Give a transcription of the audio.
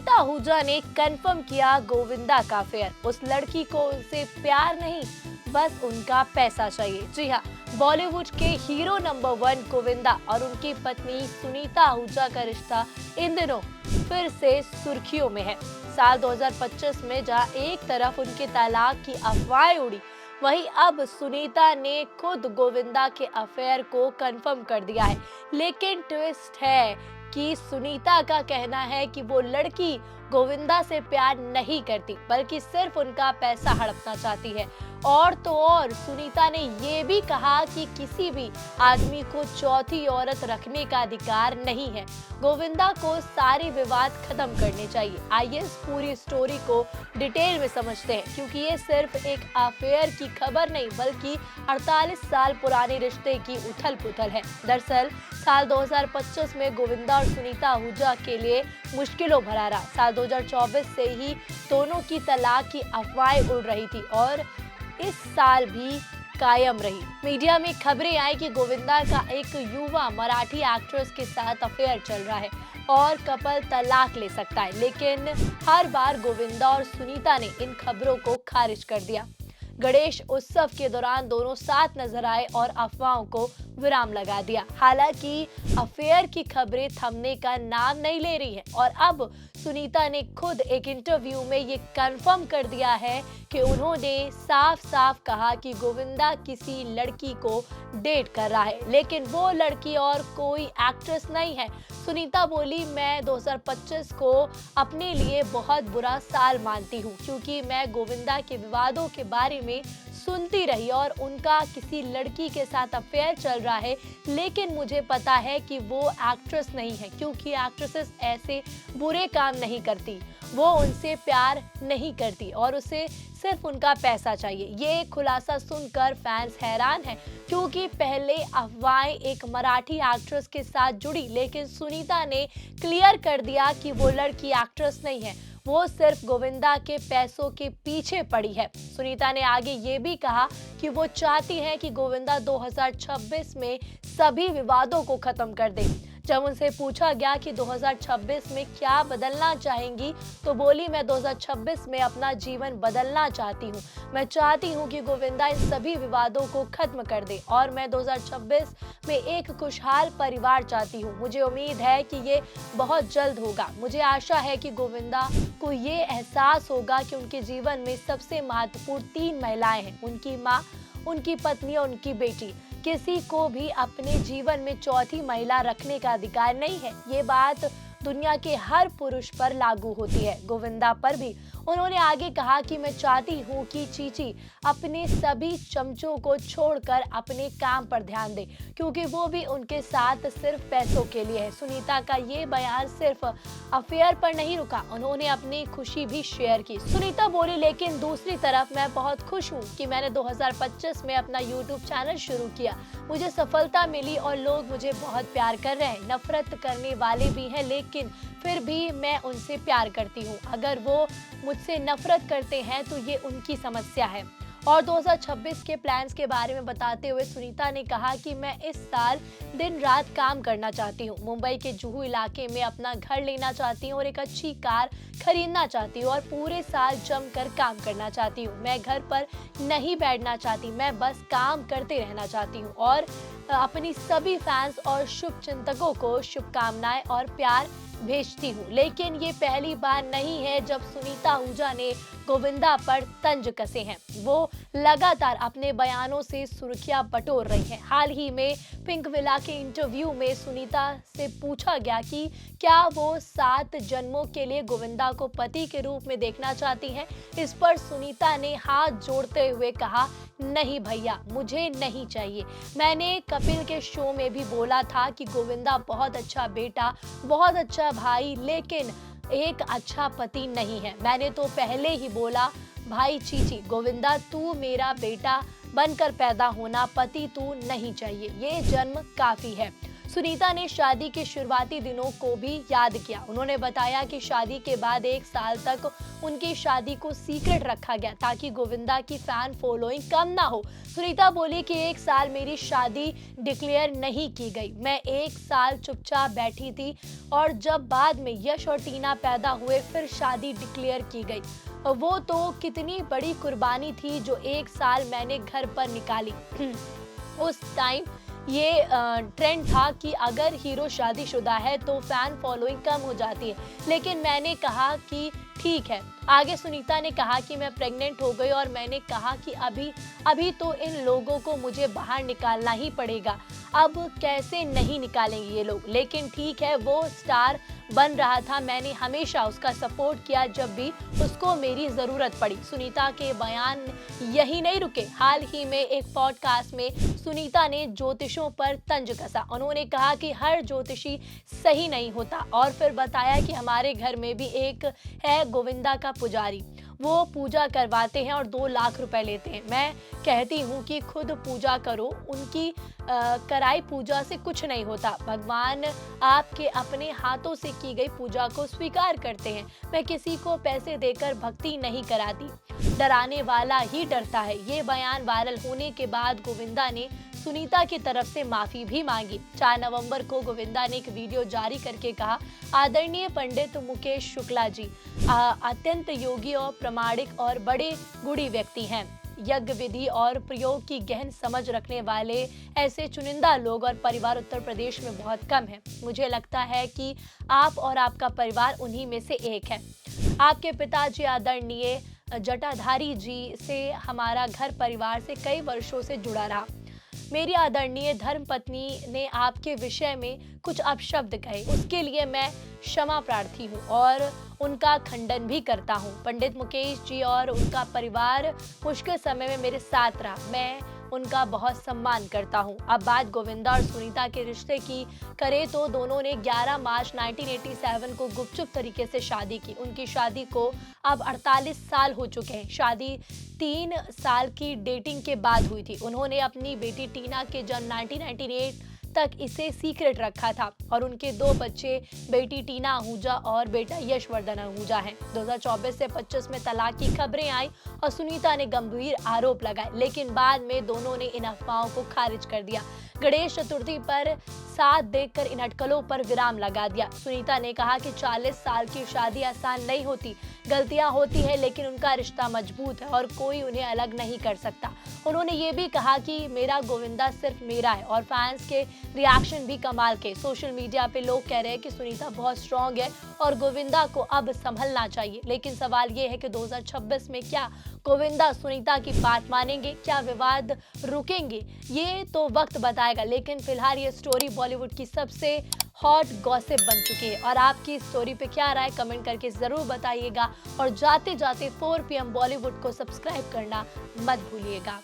सुनीता आहूजा ने कंफर्म किया गोविंदा का अफेयर। उस लड़की को उनसे प्यार नहीं, बस उनका पैसा चाहिए। जी हाँ, बॉलीवुड के हीरो नंबर 1 गोविंदा और उनकी पत्नी सुनीता आहूजा का रिश्ता इन दिनों फिर से सुर्खियों में है। साल 2025 में जहां एक तरफ उनके तलाक की अफवाहें उड़ी, वहीं अब सुनीता ने खुद गोविंदा के अफेयर को कंफर्म कर दिया है। लेकिन ट्विस्ट है कि सुनीता का कहना है कि वो लड़की गोविंदा से प्यार नहीं करती, बल्कि सिर्फ उनका पैसा हड़पना चाहती है। और तो और सुनीता ने ये भी कहा कि किसी भी आदमी को चौथी औरत रखने का अधिकार नहीं है। गोविंदा को सारे विवाद खत्म करने चाहिए। आइए इस पूरी स्टोरी को डिटेल में समझते हैं, क्योंकि ये सिर्फ एक अफेयर की खबर नहीं, बल्कि 48 साल पुराने रिश्ते की उथल पुथल है। दरअसल साल 2025 में गोविंदा और सुनीता आहूजा के लिए मुश्किलों भरा रहा। साल 2024 से ही दोनों की तलाक की अफवाहें उड़ रही थी और इस साल भी कायम रही। मीडिया में खबरें आई कि गोविंदा का एक युवा मराठी एक्ट्रेस के साथ अफेयर चल रहा है और कपल तलाक ले सकता है। लेकिन हर बार गोविंदा और सुनीता ने इन खबरों को खारिज कर दिया। गणेश उत्सव के दौरान दोनों साथ नजर आए और अफवाहों को विराम लगा दिया। हालांकि अफेयर की खबरें थमने का नाम नहीं ले रही है और अब सुनीता ने खुद एक इंटरव्यू में ये कंफर्म कर दिया है कि उन्होंने साफ साफ कहा कि गोविंदा किसी लड़की को डेट कर रहा है, लेकिन वो लड़की और कोई एक्ट्रेस नहीं है। सुनीता बोली, मैं 2025 को अपने लिए बहुत बुरा साल मानती हूँ, क्योंकि मैं गोविंदा के विवादों के बारे में सुनती रही और उनका किसी लड़की के साथ अफेयर चल रहा है। लेकिन मुझे पता है कि वो एक्ट्रेस नहीं है, क्योंकि एक्ट्रेसेस ऐसे बुरे काम नहीं करती। वो उनसे प्यार नहीं करती और उसे सिर्फ उनका पैसा चाहिए। ये खुलासा सुनकर फैंस हैरान हैं, क्योंकि पहले अफवाहें एक मराठी एक्ट्रेस के साथ जुड़ी, लेकिन सुनीता ने क्लियर कर दिया कि वो लड़की एक्ट्रेस नहीं है, वो सिर्फ गोविंदा के पैसों के पीछे पड़ी है। सुनीता ने आगे ये भी कहा कि वो चाहती हैं कि गोविंदा 2026 में सभी विवादों को खत्म कर दे। जब उनसे पूछा गया कि 2026 में क्या बदलना चाहेंगी, तो बोली, मैं 2026 में अपना जीवन बदलना चाहती हूँ। मैं चाहती हूँ कि गोविंदा इन सभी विवादों को खत्म कर दे और मैं 2026 में एक खुशहाल परिवार चाहती हूँ। मुझे उम्मीद है कि ये बहुत जल्द होगा। मुझे आशा है कि गोविंदा को ये एहसास होगा कि उनके जीवन में सबसे महत्वपूर्ण 3 महिलाएं हैं, उनकी माँ, उनकी पत्नी और उनकी बेटी। किसी को भी अपने जीवन में चौथी महिला रखने का अधिकार नहीं है। ये बात दुनिया के हर पुरुष पर लागू होती है, गोविंदा पर भी। उन्होंने आगे कहा कि मैं चाहती हूँ कि चीची अपने सभी चमचों को छोड़कर अपने काम पर ध्यान दे, क्योंकि वो भी उनके साथ सिर्फ पैसों के लिए है। सुनीता का ये बयान सिर्फ अफेयर पर नहीं रुका, उन्होंने अपनी खुशी भी शेयर की। सुनीता बोली, लेकिन दूसरी तरफ मैं बहुत खुश हूँ कि मैंने 2025 में अपना यूट्यूब चैनल शुरू किया। मुझे सफलता मिली और लोग मुझे बहुत प्यार कर रहे हैं। नफरत करने वाले भी हैं, लेकिन फिर भी मैं उनसे प्यार करती हूँ। अगर वो मुझसे नफरत करते हैं तो ये उनकी समस्या है। और 2026 के प्लान्स के बारे में बताते हुए सुनीता ने कहा कि मैं इस साल दिन रात काम करना चाहती हूँ। मुंबई के जुहू इलाके में अपना घर लेना चाहती हूँ और एक अच्छी कार खरीदना चाहती हूँ और पूरे साल जमकर काम करना चाहती हूँ। मैं घर पर नहीं बैठना चाहती, मैं बस काम करते रहना चाहती हूँ और अपनी सभी फैंस और शुभचिंतकों को शुभकामनाएं और प्यार भेजती हूँ। लेकिन ये पहली बार नहीं है जब सुनीता आहूजा ने गोविंदा पर तंज कसे हैं। वो लगातार अपने बयानों से सुर्खियां बटोर रही हैं। हाल ही में पिंक विला के इंटरव्यू में सुनीता से पूछा गया कि क्या वो 7 जन्मों के लिए गोविंदा को पति के रूप में देखना चाहती हैं। इस पर सुनीता ने हाथ जोड़ते हुए कहा, नहीं भैया, मुझे नहीं चाहिए। मैंने कपिल के शो में भी बोला था कि गोविंदा बहुत अच्छा बेटा, बहुत अच्छा भाई, लेकिन एक अच्छा पति नहीं है। मैंने तो पहले ही बोला, भाई चीची, गोविंदा तू मेरा बेटा बनकर पैदा होना, पति तू नहीं चाहिए, ये जन्म काफी है। सुनीता ने शादी के शुरुआती दिनों को भी याद किया। उन्होंने बताया कि शादी के बाद 1 साल तक उनकी शादी को सीक्रेट रखा गया ताकि गोविंदा की फैन फॉलोइंग कम ना हो। सुनीता बोली कि 1 साल मेरी शादी डिक्लेयर नहीं की गई। मैं 1 साल चुपचाप बैठी थी और जब बाद में यश और टीना पैदा हुए फिर शादी डिक्लेयर की गई। वो तो कितनी बड़ी कुर्बानी थी जो 1 साल मैंने घर पर निकाली। उस टाइम ये ट्रेंड था कि अगर हीरो शादीशुदा है तो फैन फॉलोइंग कम हो जाती है, लेकिन मैंने कहा कि ठीक है। आगे सुनीता ने कहा कि मैं प्रेग्नेंट हो गई और मैंने कहा कि अभी तो इन लोगों को मुझे बाहर निकालना ही पड़ेगा। अब कैसे नहीं निकालेंगे ये लोग, लेकिन ठीक है, वो स्टार बन रहा था। मैंने हमेशा उसका सपोर्ट किया जब भी उसको मेरी ज़रूरत पड़ी। सुनीता के बयान यही नहीं रुके। हाल ही में एक पॉडकास्ट में सुनीता ने ज्योतिषों पर तंज कसा। उन्होंने कहा कि हर ज्योतिषी सही नहीं होता और फिर बताया कि हमारे घर में भी एक है गोविंदा का पुजारी। वो पूजा करवाते हैं और 2 लाख रुपए लेते हैं। मैं कहती हूँ कि खुद पूजा करो, उनकी कराई पूजा से कुछ नहीं होता। भगवान आपके अपने हाथों से की गई पूजा को स्वीकार करते हैं। मैं किसी को पैसे देकर भक्ति नहीं कराती, डराने वाला ही डरता है। ये बयान वायरल होने के बाद गोविंदा ने सुनीता की तरफ से माफी भी मांगी। 4 नवंबर को गोविंदा ने एक वीडियो जारी करके कहा, आदरणीय पंडित मुकेश शुक्ला जी अत्यंत योगी और प्रामाणिक और बड़े गुणी व्यक्ति हैं। यज्ञ विधि और प्रयोग की गहन समझ रखने वाले ऐसे चुनिंदा लोग और परिवार उत्तर प्रदेश में बहुत कम हैं। मुझे लगता है कि आप और आपका परिवार उन्हीं में से एक है। आपके पिताजी आदरणीय जटाधारी जी से हमारा घर परिवार से कई वर्षों से जुड़ा रहा। मेरी आदरणीय धर्मपत्नी ने आपके विषय में कुछ अपशब्द कहे, उसके लिए मैं क्षमा प्रार्थी हूँ और उनका खंडन भी करता हूँ। पंडित मुकेश जी और उनका परिवार मुश्किल समय में मेरे साथ रहा। मैं उनका बहुत सम्मान करता हूँ। अब बात गोविंदा और सुनीता के रिश्ते की करें तो दोनों ने 11 मार्च 1987 को गुपचुप तरीके से शादी की। उनकी शादी को अब 48 साल हो चुके हैं। शादी 3 साल की डेटिंग के बाद हुई थी। उन्होंने अपनी बेटी टीना के जन्म 1998 तक इसे सीक्रेट रखा था और उनके 2 बच्चे, बेटी टीना आहूजा और बेटा यशवर्धन आहूजा हैं। 2024 से 25 में तलाक की खबरें आई और सुनीता ने गंभीर आरोप लगाए, लेकिन बाद में दोनों ने इन अफवाहों को खारिज कर दिया। गणेश चतुर्थी पर साथ देखकर इन अटकलों पर विराम लगा दिया। सुनीता ने कहा कि 40 साल की शादी आसान नहीं होती, गलतियां होती है, लेकिन उनका रिश्ता मजबूत है और कोई उन्हें अलग नहीं कर सकता। उन्होंने ये भी कहा कि मेरा गोविंदा सिर्फ मेरा है और फैंस के रिएक्शन भी कमाल के। सोशल मीडिया पे लोग कह रहे हैं कि सुनीता बहुत स्ट्रांग है और गोविंदा को अब संभलना चाहिए, लेकिन सवाल ये है कि 2026 में क्या गोविंदा सुनीता की बात मानेंगे, क्या विवाद रुकेंगे, ये तो वक्त बताएगा। लेकिन फिलहाल ये स्टोरी बॉलीवुड की सबसे हॉट गॉसिप बन चुकी है और आपकी इस स्टोरी पे क्या राय कमेंट करके जरूर बताइएगा और जाते जाते 4 PM बॉलीवुड को सब्सक्राइब करना मत भूलिएगा।